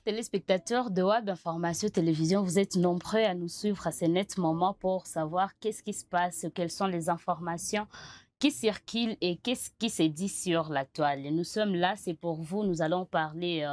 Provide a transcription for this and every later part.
téléspectateurs de Web Information Télévision, vous êtes nombreux à nous suivre à ce net moment pour savoir qu'est-ce qui se passe, quelles sont les informations qui circulent et qu'est-ce qui se dit sur la toile. Et nous sommes là, c'est pour vous. Nous allons parler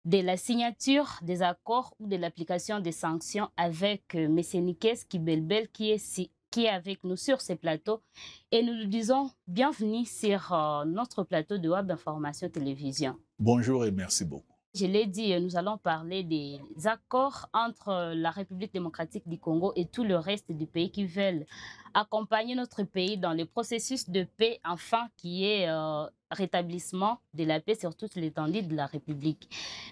de la signature des accords ou de l'application des sanctions avec M. Nikes Kibelbel qui est avec nous sur ce plateau. Et nous lui disons bienvenue sur notre plateau de Web Information Télévision. Bonjour et merci beaucoup. Je l'ai dit, nous allons parler des accords entre la République démocratique du Congo et tout le reste du pays qui veulent accompagner notre pays dans le processus de paix, enfin, qui est rétablissement de la paix sur toute l'étendue de la République.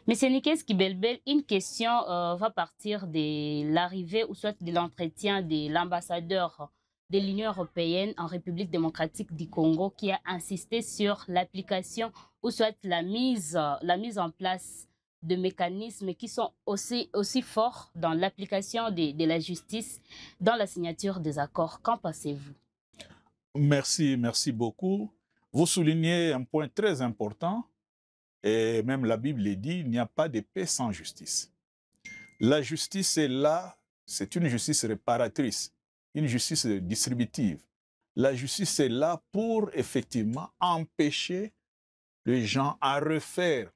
Monsieur Nikes Kibelbel, une question va partir de l'arrivée ou soit de l'entretien de l'ambassadeur de l'Union européenne en République démocratique du Congo qui a insisté sur l'application ou soit la mise en place de mécanismes qui sont aussi forts dans l'application de la justice, dans la signature des accords. Qu'en pensez-vous? Merci beaucoup. Vous soulignez un point très important, et même la Bible le dit, il n'y a pas de paix sans justice. La justice est là, c'est une justice réparatrice, une justice distributive. La justice est là pour effectivement empêcher les gens à refaire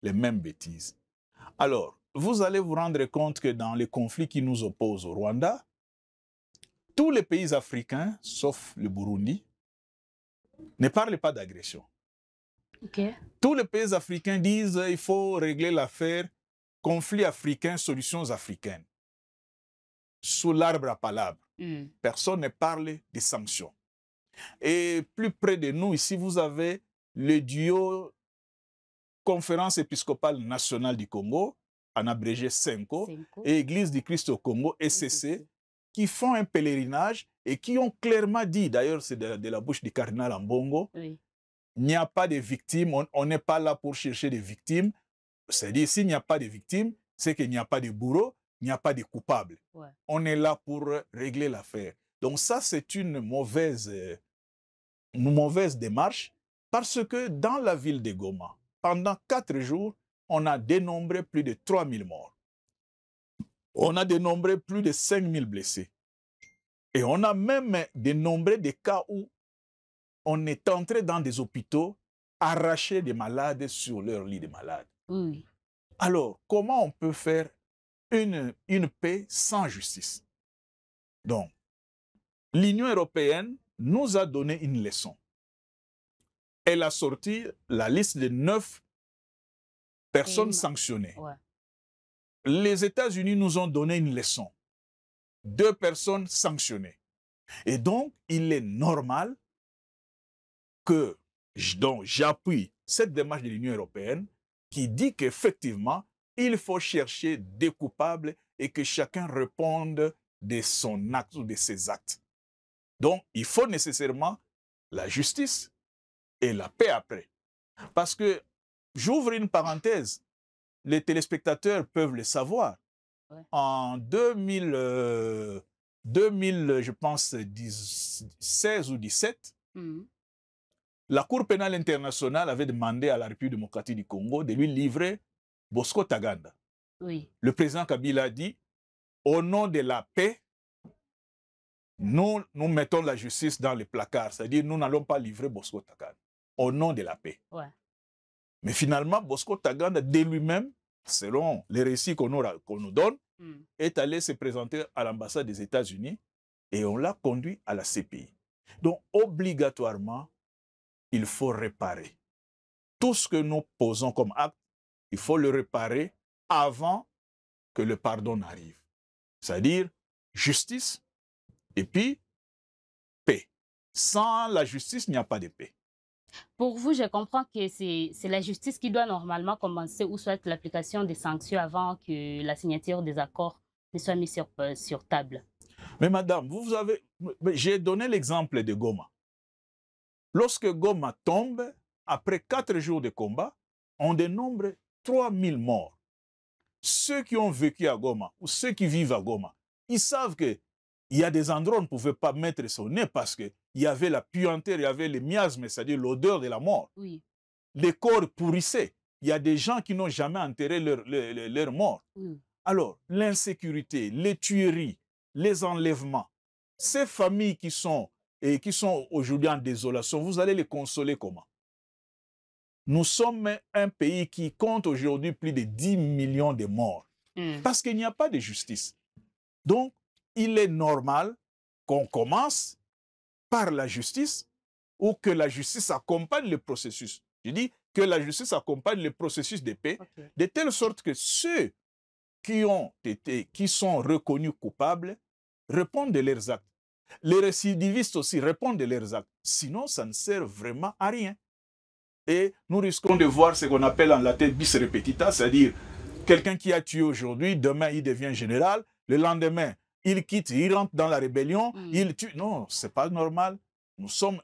les mêmes bêtises. Alors, vous allez vous rendre compte que dans les conflits qui nous opposent au Rwanda, tous les pays africains, sauf le Burundi, ne parlent pas d'agression. Okay. Tous les pays africains disent qu'il faut régler l'affaire conflit africain, solutions africaines. Sous l'arbre à palabres. Personne ne parle des sanctions. Et plus près de nous, ici, vous avez le duo Conférence épiscopale nationale du Congo, en abrégé CENCO, et Église du Christ au Congo, ECC, qui font un pèlerinage et qui ont clairement dit, d'ailleurs c'est de la bouche du cardinal Ambongo, il n'y a pas de victimes, on n'est pas là pour chercher des victimes. C'est-à-dire, s'il n'y a pas de victimes, c'est qu'il n'y a pas de bourreaux, il n'y a pas de coupables. Ouais. On est là pour régler l'affaire. Donc ça, c'est une mauvaise démarche, parce que dans la ville de Goma, pendant 4 jours, on a dénombré plus de 3000 morts. On a dénombré plus de 5000 blessés. Et on a même dénombré des cas où on est entré dans des hôpitaux, arracher des malades sur leur lit de malades. Oui. Alors, comment on peut faire une paix sans justice? Donc, l'Union européenne nous a donné une leçon. Elle a sorti la liste de 9 personnes sanctionnées. Ouais. Les États-Unis nous ont donné une leçon. 2 personnes sanctionnées. Et donc, il est normal que j'appuie cette démarche de l'Union européenne qui dit qu'effectivement, il faut chercher des coupables et que chacun réponde de son acte ou de ses actes. Donc, il faut nécessairement la justice et la paix après. Parce que, j'ouvre une parenthèse, les téléspectateurs peuvent le savoir. Ouais. En 2000, je pense, 16 ou 17, la Cour pénale internationale avait demandé à la République démocratique du Congo de lui livrer Bosco Ntaganda. Oui. Le président Kabila a dit, au nom de la paix, nous mettons la justice dans les placards. C'est-à-dire, nous n'allons pas livrer Bosco Ntaganda. Au nom de la paix. Ouais. Mais finalement, Bosco Ntaganda, de lui-même, selon les récits qu'on nous donne, est allé se présenter à l'ambassade des États-Unis et on l'a conduit à la CPI. Donc, obligatoirement, il faut réparer. Tout ce que nous posons comme acte, il faut le réparer avant que le pardon n'arrive. C'est-à-dire justice et puis paix. Sans la justice, il n'y a pas de paix. Pour vous, je comprends que c'est la justice qui doit normalement commencer ou soit l'application des sanctions avant que la signature des accords ne soit mise sur table. Mais madame, j'ai donné l'exemple de Goma. Lorsque Goma tombe, après 4 jours de combat, on dénombre 3000 morts. Ceux qui ont vécu à Goma ou ceux qui vivent à Goma, ils savent qu'il y a des endroits où on ne pouvait pas mettre son nez parce qu'il y avait la puanteur, il y avait le miasme, c'est-à-dire l'odeur de la mort. Oui. Les corps pourrissaient. il y a des gens qui n'ont jamais enterré leur mort. Alors, l'insécurité, les tueries, les enlèvements, ces familles qui sont aujourd'hui en désolation, vous allez les consoler comment? Nous sommes un pays qui compte aujourd'hui plus de 10 millions de morts parce qu'il n'y a pas de justice. Donc, il est normal qu'on commence par la justice ou que la justice accompagne le processus. Je dis que la justice accompagne le processus de paix de telle sorte que ceux qui sont reconnus coupables répondent de leurs actes. Les récidivistes aussi répondent de leurs actes. Sinon, ça ne sert vraiment à rien. Et nous risquons de voir ce qu'on appelle en latin bis repetita, c'est-à-dire quelqu'un qui a tué aujourd'hui, demain il devient général, le lendemain il quitte, il rentre dans la rébellion, il tue. Non, ce n'est pas normal. Nous sommes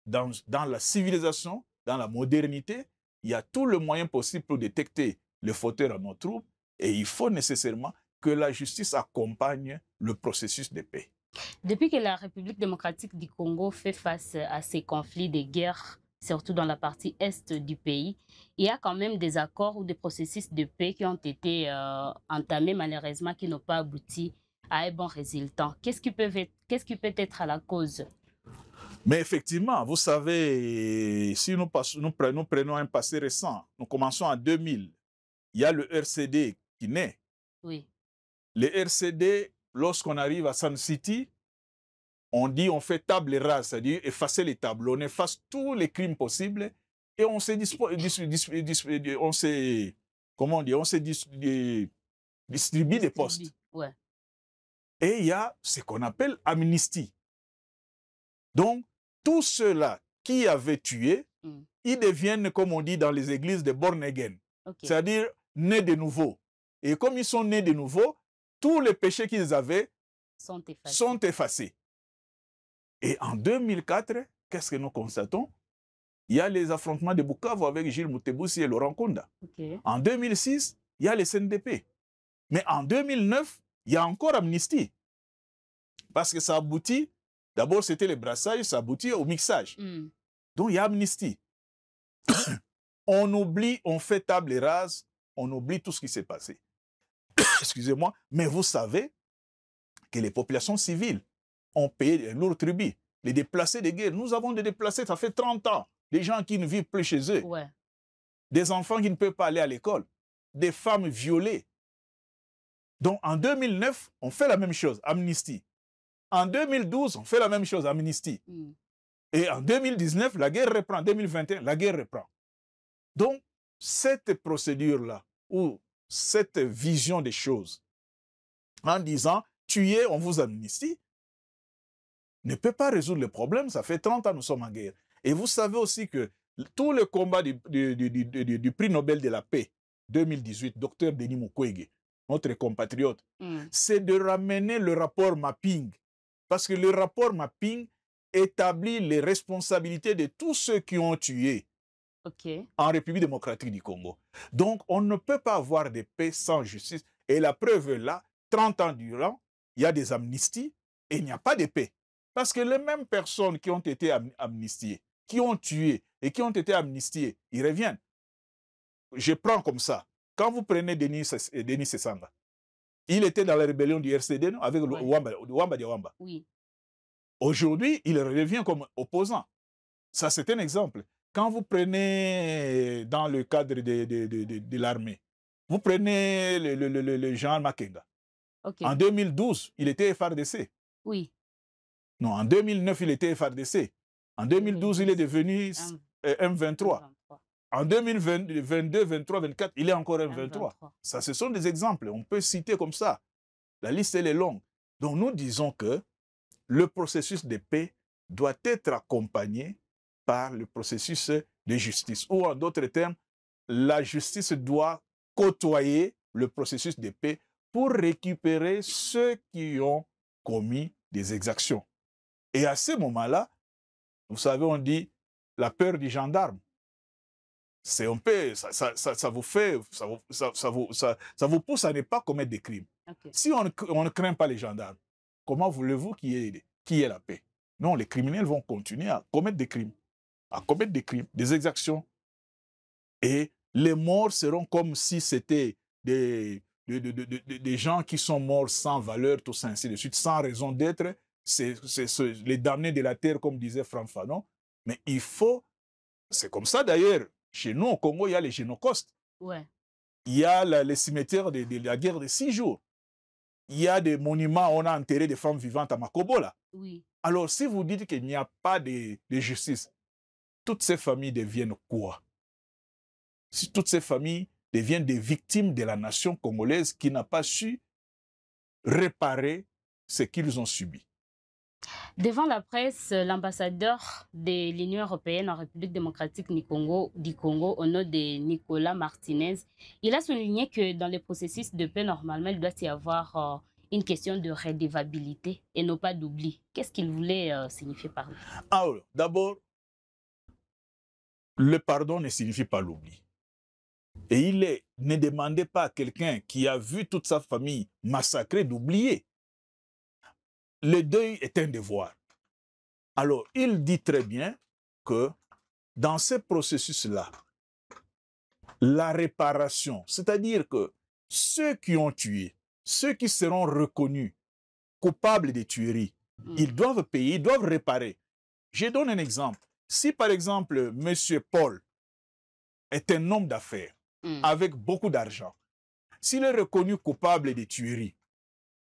dans la civilisation, dans la modernité. Il y a tout le moyen possible pour détecter les fauteurs à nos troupes et il faut nécessairement que la justice accompagne le processus de paix. Depuis que la République démocratique du Congo fait face à ces conflits de guerre, surtout dans la partie est du pays, il y a quand même des accords ou des processus de paix qui ont été entamés, malheureusement, qui n'ont pas abouti à un bon résultat. Qu'est-ce qui peut être à la cause? Mais effectivement, vous savez, si nous prenons un passé récent, nous commençons en 2000, il y a le RCD qui naît. Oui. Le RCD, lorsqu'on arrive à Sun City, on dit on fait table rase, c'est-à-dire effacer les tables, on efface tous les crimes possibles et on se distribue des postes. Ouais. Et il y a ce qu'on appelle amnistie. Donc, tous ceux-là qui avaient tué, ils deviennent, comme on dit dans les églises, de born again. C'est-à-dire nés de nouveau. Et comme ils sont nés de nouveau, tous les péchés qu'ils avaient sont effacés. Et en 2004, qu'est-ce que nous constatons? Il y a les affrontements de Bukavu avec Gilles Moutebousi et Laurent Kunda. En 2006, il y a les CNDP. Mais en 2009, il y a encore amnistie. Parce que ça aboutit, d'abord c'était le brassage, ça aboutit au mixage. Donc il y a amnistie. On oublie, on fait table rase, on oublie tout ce qui s'est passé. Excusez-moi, mais vous savez que les populations civiles ont payé un lourd tribut. Les déplacés de guerre, nous avons des déplacés, ça fait 30 ans. Des gens qui ne vivent plus chez eux. Ouais. Des enfants qui ne peuvent pas aller à l'école. Des femmes violées. Donc en 2009, on fait la même chose, amnistie. En 2012, on fait la même chose, amnistie. Et en 2019, la guerre reprend. En 2021, la guerre reprend. Donc, cette procédure-là, ou cette vision des choses, en disant, tuez, on vous amnistie, ne peut pas résoudre le problème. Ça fait 30 ans que nous sommes en guerre. Et vous savez aussi que tout le combat du prix Nobel de la paix 2018, Dr Denis Mukwege, notre compatriote, c'est de ramener le rapport mapping. Parce que le rapport mapping établit les responsabilités de tous ceux qui ont tué en République démocratique du Congo. Donc, on ne peut pas avoir de paix sans justice. Et la preuve est là, 30 ans durant, il y a des amnisties et il n'y a pas de paix. Parce que les mêmes personnes qui ont été amnistiées, qui ont tué et qui ont été amnistiées, ils reviennent. Je prends comme ça. Quand vous prenez Denis Sessanga, il était dans la rébellion du RCD avec Wamba Diawamba. Oui. Aujourd'hui, il revient comme opposant. Ça, c'est un exemple. Quand vous prenez dans le cadre de l'armée, vous prenez le Jean Makenga. En 2012, il était FRDC. Oui. Non, en 2009, il était FRDC. En 2012, il est devenu M23. En 2022, 23, 24, il est encore M23. Ça, ce sont des exemples. On peut citer comme ça. La liste, elle est longue. Donc, nous disons que le processus de paix doit être accompagné par le processus de justice. Ou en d'autres termes, la justice doit côtoyer le processus de paix pour récupérer ceux qui ont commis des exactions. Et à ce moment-là, vous savez, on dit la peur du gendarme. C'est un peu, ça vous pousse à ne pas commettre des crimes. Si on ne craint pas les gendarmes, comment voulez-vous qu'il y ait la paix? Non, les criminels vont continuer à commettre des crimes, des exactions. Et les morts seront comme si c'était des gens qui sont morts sans valeur, tout ça, ainsi de suite, sans raison d'être. C'est les damnés de la terre, comme disait Franck Fanon. Mais il faut, c'est comme ça d'ailleurs, chez nous au Congo, il y a les génocaustes. Ouais. Il y a les cimetières de la guerre de 6 jours. Il y a des monuments, on a enterré des femmes vivantes à Makobola. Oui. Alors, si vous dites qu'il n'y a pas de justice, toutes ces familles deviennent quoi? Si toutes ces familles deviennent des victimes de la nation congolaise qui n'a pas su réparer ce qu'ils ont subi. Devant la presse, l'ambassadeur de l'Union européenne en République démocratique du Congo, au nom de Nicolas Martinez, il a souligné que dans les processus de paix, normalement, il doit y avoir une question de redevabilité et non pas d'oubli. Qu'est-ce qu'il voulait signifier par là? Alors, d'abord, le pardon ne signifie pas l'oubli. Et ne demandez pas à quelqu'un qui a vu toute sa famille massacrée d'oublier. Le deuil est un devoir. Alors, il dit très bien que dans ce processus-là, la réparation, c'est-à-dire que ceux qui ont tué, ceux qui seront reconnus coupables de tueries, ils doivent payer, ils doivent réparer. Je donne un exemple. Si par exemple, M. Paul est un homme d'affaires avec beaucoup d'argent, s'il est reconnu coupable de tueries,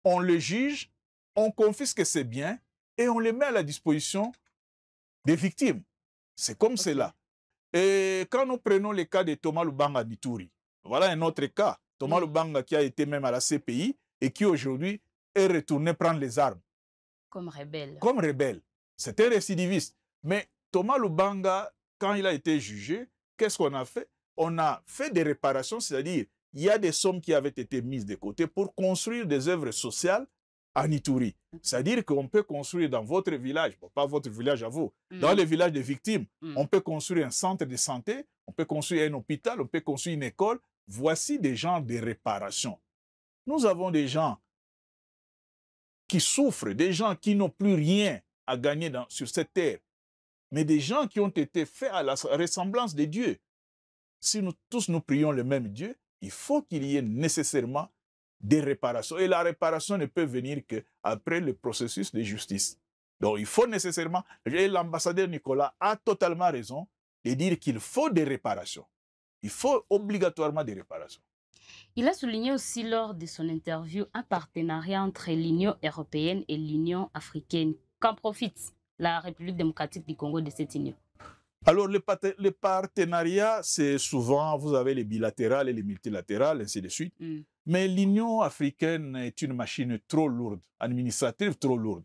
on le juge, on confisque ses biens et on les met à la disposition des victimes. C'est comme cela. Et quand nous prenons le cas de Thomas Lubanga Nituri, voilà un autre cas. Thomas Lubanga qui a été même à la CPI et qui aujourd'hui est retourné prendre les armes. Comme rebelle. Comme rebelle. C'est un récidiviste. Mais Thomas Lubanga, quand il a été jugé, qu'est-ce qu'on a fait? On a fait des réparations, c'est-à-dire il y a des sommes qui avaient été mises de côté pour construire des œuvres sociales à Nituri. C'est-à-dire qu'on peut construire dans votre village, bon, pas votre village à vous, dans les villages de victimes, on peut construire un centre de santé, on peut construire un hôpital, on peut construire une école. Voici des gens de réparation. Nous avons des gens qui souffrent, des gens qui n'ont plus rien à gagner sur cette terre, mais des gens qui ont été faits à la ressemblance de Dieu. Si nous tous nous prions le même Dieu, il faut qu'il y ait nécessairement des réparations. Et la réparation ne peut venir qu'après le processus de justice. Donc il faut nécessairement, et l'ambassadeur Nicolas a totalement raison de dire qu'il faut des réparations. Il faut obligatoirement des réparations. Il a souligné aussi lors de son interview un partenariat entre l'Union européenne et l'Union africaine. Qu'en profite la République démocratique du Congo de cette union? Alors, les partenariats, c'est souvent, vous avez les bilatérales et les multilatérales, ainsi de suite. Mais l'Union africaine est une machine trop lourde, administrative trop lourde.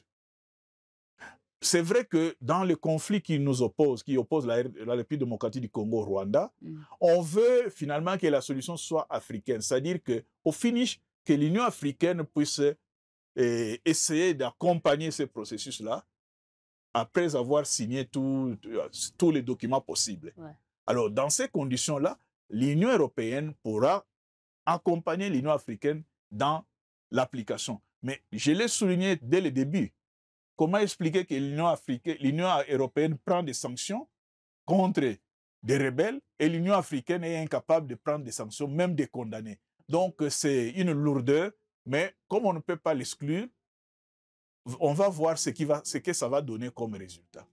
C'est vrai que dans le conflit qui nous oppose, qui oppose la République démocratique du Congo au Rwanda, on veut finalement que la solution soit africaine. C'est-à-dire qu'au finish, que l'Union africaine puisse essayer d'accompagner ce processus-là après avoir signé tous les documents possibles. Ouais. Alors, dans ces conditions-là, l'Union européenne pourra accompagner l'Union africaine dans l'application. Mais je l'ai souligné dès le début. Comment expliquer que l'Union européenne prend des sanctions contre des rebelles et l'Union africaine est incapable de prendre des sanctions, même des condamnés? Donc, c'est une lourdeur, mais comme on ne peut pas l'exclure, on va voir ce que ça va donner comme résultat.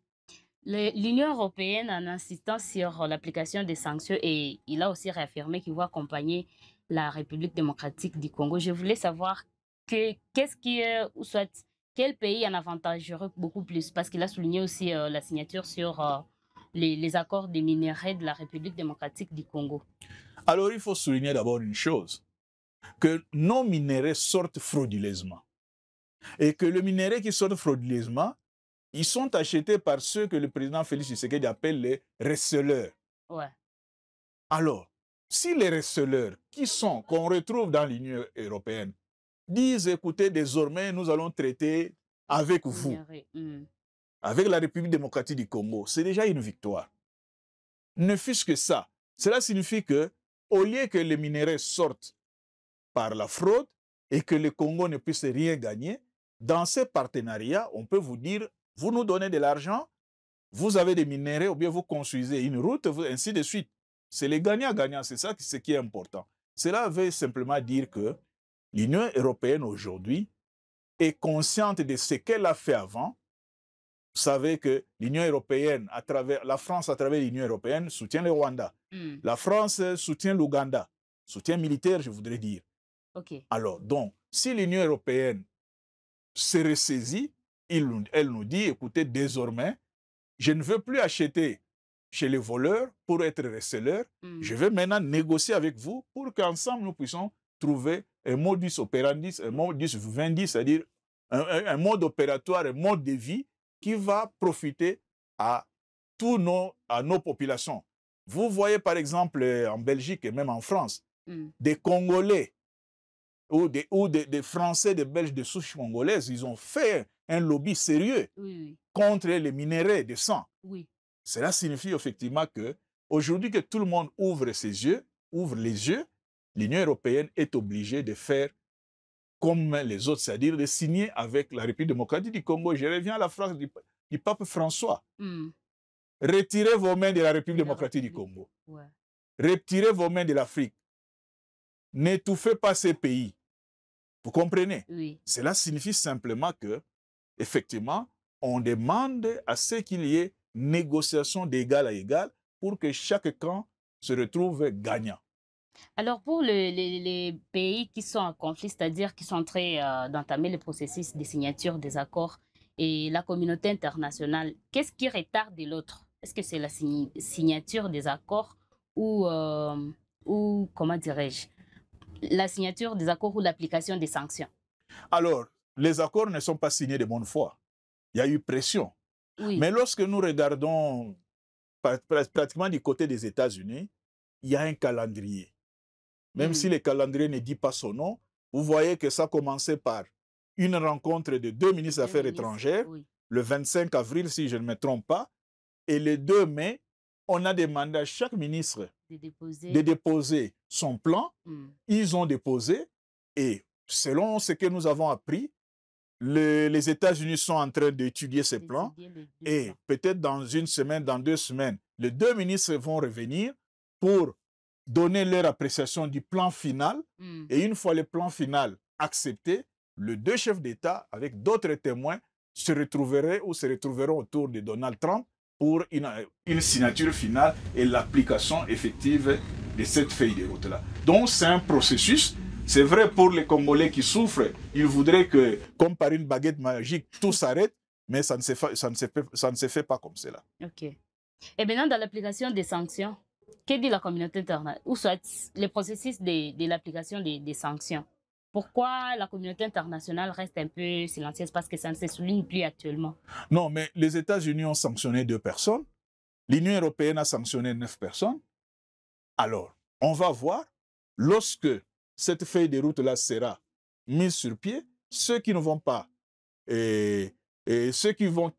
L'Union européenne, en insistant sur l'application des sanctions, et il a aussi réaffirmé qu'il va accompagner la République démocratique du Congo. Je voulais savoir qu'est-ce qui est, ou soit quel pays en avantagerait beaucoup plus, parce qu'il a souligné aussi la signature sur les accords des minéraux de la République démocratique du Congo. Alors, il faut souligner d'abord une chose, que nos minéraux sortent frauduleusement. Et que le minerai qui sort frauduleusement, ils sont achetés par ceux que le président Félix Tshisekedi appelle les receleurs. Ouais. Alors, si les receleurs qu'on retrouve dans l'Union européenne disent, écoutez, désormais, nous allons traiter avec vous, avec la République démocratique du Congo, c'est déjà une victoire. Ne fût-ce que ça. Cela signifie que, au lieu que les minéraux sortent par la fraude et que le Congo ne puisse rien gagner, dans ces partenariats, on peut vous dire, vous nous donnez de l'argent, vous avez des minéraux ou bien vous construisez une route, ainsi de suite. c'est les gagnants-gagnants, c'est ça ce qui est important. Cela veut simplement dire que l'Union européenne aujourd'hui est consciente de ce qu'elle a fait avant. Vous savez que l'Union européenne, la France à travers l'Union européenne, soutient le Rwanda. La France soutient l'Ouganda. Soutien militaire, je voudrais dire. Okay. Alors, donc, si l'Union européenne se ressaisit, elle nous dit, écoutez, désormais, je ne veux plus acheter chez les voleurs pour être receleur. Je vais maintenant négocier avec vous pour qu'ensemble nous puissions trouver un modus operandi, un modus vivendi, c'est-à-dire un mode opératoire, un mode de vie qui va profiter à nos populations. Vous voyez par exemple en Belgique et même en France, des Congolais ou des Français, des Belges de souche congolaise, ils ont fait un lobby sérieux contre les minéraux de sang. Cela signifie effectivement que aujourd'hui que tout le monde ouvre les yeux, l'Union européenne est obligée de faire comme les autres, c'est-à-dire de signer avec la République démocratique du Congo. Je reviens à la phrase du pape François. Retirez vos mains de la République démocratique du Congo. Retirez vos mains de l'Afrique. N'étouffez pas ces pays. Vous comprenez? Cela signifie simplement que, effectivement, on demande à ce qu'il y ait négociation d'égal à égal pour que chaque camp se retrouve gagnant. Alors, pour les pays qui sont en conflit, c'est-à-dire qui sont en train d'entamer le processus de signature des accords et la communauté internationale, qu'est-ce qui retarde l'autre? Est-ce que c'est la signature des accords ou comment dirais-je, la signature des accords ou l'application des sanctions? Alors, les accords ne sont pas signés de bonne foi. Il y a eu pression. Mais lorsque nous regardons pratiquement du côté des États-Unis, il y a un calendrier. Même si le calendrier ne dit pas son nom, vous voyez que ça commençait par une rencontre de deux ministres des Affaires étrangères, le 25 avril, si je ne me trompe pas, et le 2 mai, on a demandé à chaque ministre de déposer son plan. Ils ont déposé, et selon ce que nous avons appris, les États-Unis sont en train d'étudier ces plans, et peut-être dans une semaine, dans 2 semaines, les deux ministres vont revenir pour donner leur appréciation du plan final. Et une fois le plan final accepté, les deux chefs d'État, avec d'autres témoins, se retrouveront autour de Donald Trump pour une signature finale et l'application effective de cette feuille de route-là. Donc, c'est un processus. C'est vrai pour les Congolais qui souffrent, ils voudraient que, comme par une baguette magique, tout s'arrête, mais ça ne se fait pas comme cela. OK. Et maintenant, dans l'application des sanctions, que dit la communauté internationale, ou soit le processus de l'application des sanctions? Pourquoi la communauté internationale reste un peu silencieuse? Parce que ça ne se souligne plus actuellement. Non, mais les États-Unis ont sanctionné 2 personnes. L'Union européenne a sanctionné 9 personnes. Alors, on va voir, lorsque cette feuille de route-là sera mise sur pied, ceux qui ne vont pas, ceux qui vont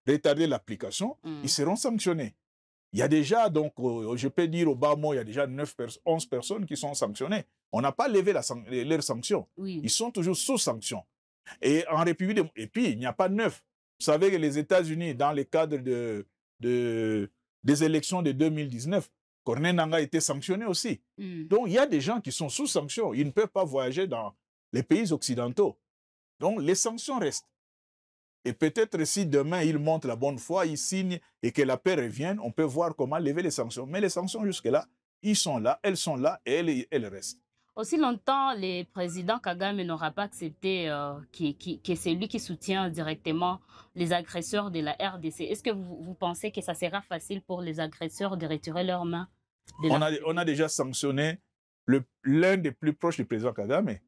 retarder l'application, ils seront sanctionnés. Il y a déjà, donc, je peux dire au bas mot, il y a déjà 11 personnes qui sont sanctionnées. On n'a pas levé leurs sanctions. Ils sont toujours sous sanction. Et en République, et puis, il n'y a pas 9. Vous savez que les États-Unis, dans le cadre des élections de 2019, Corneille Nangaa a été sanctionné aussi. Donc, il y a des gens qui sont sous sanction. Ils ne peuvent pas voyager dans les pays occidentaux. Donc, les sanctions restent. Et peut-être si demain, ils montrent la bonne foi, ils signent et que la paix revienne, on peut voir comment lever les sanctions. Mais les sanctions jusque-là, ils sont là, elles sont là et elles restent. Aussi longtemps, le président Kagame n'aura pas accepté que c'est lui qui soutient directement les agresseurs de la RDC. Est-ce que vous pensez que ça sera facile pour les agresseurs de retirer leurs mains? On a déjà sanctionné l'un des plus proches du président Kagame,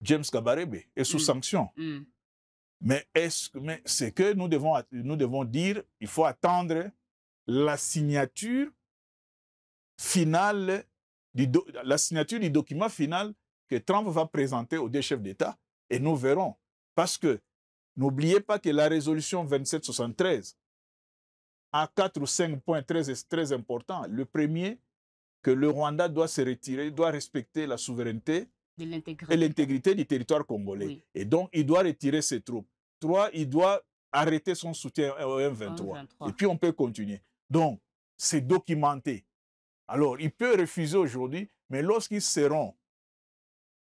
James Kabarebe, est sous sanction. Mais ce que nous devons dire, il faut attendre la signature finale, du document final que Trump va présenter aux 2 chefs d'État et nous verrons. Parce que n'oubliez pas que la résolution 2773 a 4 ou 5 points très importants. Le premier, que le Rwanda doit se retirer, doit respecter la souveraineté et l'intégrité du territoire congolais. Et donc, il doit retirer ses troupes. 3, il doit arrêter son soutien au M23. Et puis, on peut continuer. Donc, c'est documenté. Alors, il peut refuser aujourd'hui, mais lorsqu'ils seront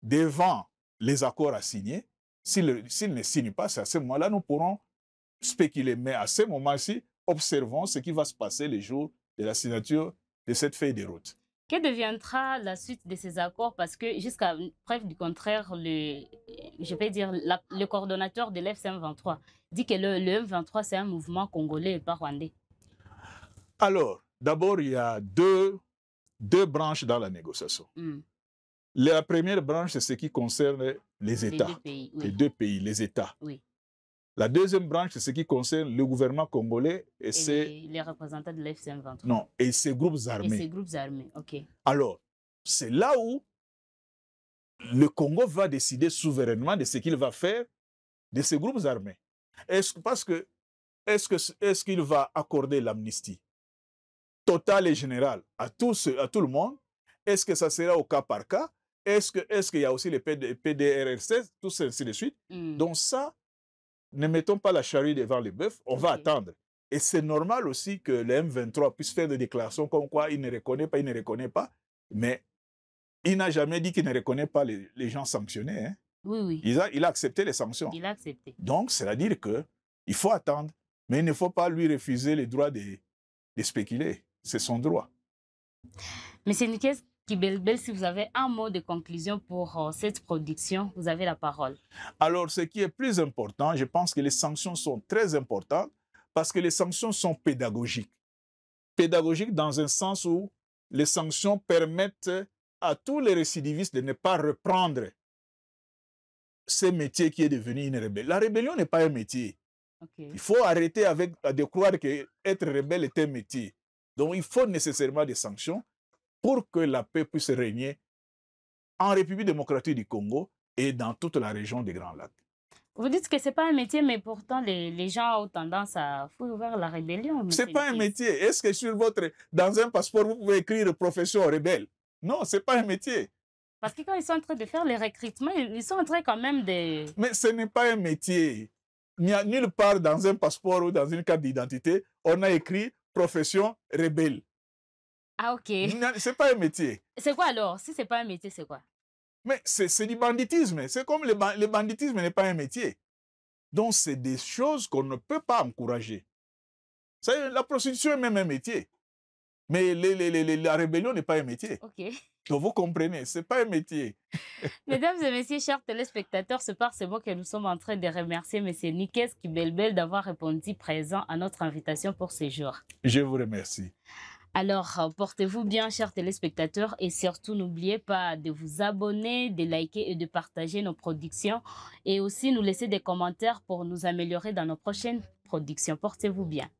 devant les accords à signer, s'ils ne signent pas, c'est à ce moment-là nous pourrons spéculer. Mais à ce moment-ci, observons ce qui va se passer les jours de la signature de cette feuille de route. Que deviendra la suite de ces accords? Parce que jusqu'à preuve du contraire, le coordonnateur de l'FCM23 dit que le M23, c'est un mouvement congolais et pas rwandais. Alors, d'abord, il y a deux branches dans la négociation. La première branche, c'est ce qui concerne les États. Les deux pays, les États. Oui. La deuxième branche, c'est ce qui concerne le gouvernement congolais et les représentants de l'FCM23. Non, et ses groupes armés. Et ses groupes armés, ok. Alors, c'est là où le Congo va décider souverainement de ce qu'il va faire de ces groupes armés. Est-ce qu'il va accorder l'amnistie totale et générale à tout le monde? Est-ce que ça sera au cas par cas? Est-ce qu'il y a aussi les PDRR16, tout ça, ainsi de suite? Donc ça, ne mettons pas la charrue devant les bœufs, on va attendre. Et c'est normal aussi que le M23 puisse faire des déclarations comme quoi il ne reconnaît pas, mais il n'a jamais dit qu'il ne reconnaît pas les gens sanctionnés. Hein. Oui. Il a accepté les sanctions. Il a accepté. Donc, c'est-à-dire qu'il faut attendre, mais il ne faut pas lui refuser le droit de spéculer. C'est son droit. Monsieur Nikes Kibelbel, si vous avez un mot de conclusion pour cette production, vous avez la parole. Alors, ce qui est plus important, je pense que les sanctions sont très importantes parce que les sanctions sont pédagogiques. Pédagogiques dans un sens où les sanctions permettent à tous les récidivistes de ne pas reprendre ce métier qui est devenu une rébellion. La rébellion n'est pas un métier. Il faut arrêter de croire qu'être rebelle est un métier. Donc, il faut nécessairement des sanctions pour que la paix puisse régner en République démocratique du Congo et dans toute la région des Grands Lacs. Vous dites que ce n'est pas un métier, mais pourtant, les gens ont tendance à fouiller vers la rébellion. Ce n'est pas un métier. Est-ce que dans un passeport, vous pouvez écrire « profession rebelle » ? Non, ce n'est pas un métier. Parce que quand ils sont en train de faire les recrutements, ils sont en train quand même de... Mais ce n'est pas un métier. Il n'y a nulle part dans un passeport ou dans une carte d'identité, on a écrit « profession rebelle ». Ah, ok. Ce n'est pas un métier. C'est quoi alors? Si ce n'est pas un métier, c'est quoi? Mais c'est du banditisme. C'est comme le banditisme n'est pas un métier. Donc, c'est des choses qu'on ne peut pas encourager. La prostitution est même un métier. Mais la rébellion n'est pas un métier. Ok. Donc, vous comprenez, ce n'est pas un métier. Mesdames et messieurs, chers téléspectateurs, c'est par ce mot que nous sommes en train de remercier M. Nikes Kibelbel d'avoir répondu présent à notre invitation pour ce jour. Je vous remercie. Alors, portez-vous bien, chers téléspectateurs, et surtout, n'oubliez pas de vous abonner, de liker et de partager nos productions, et aussi nous laisser des commentaires pour nous améliorer dans nos prochaines productions. Portez-vous bien.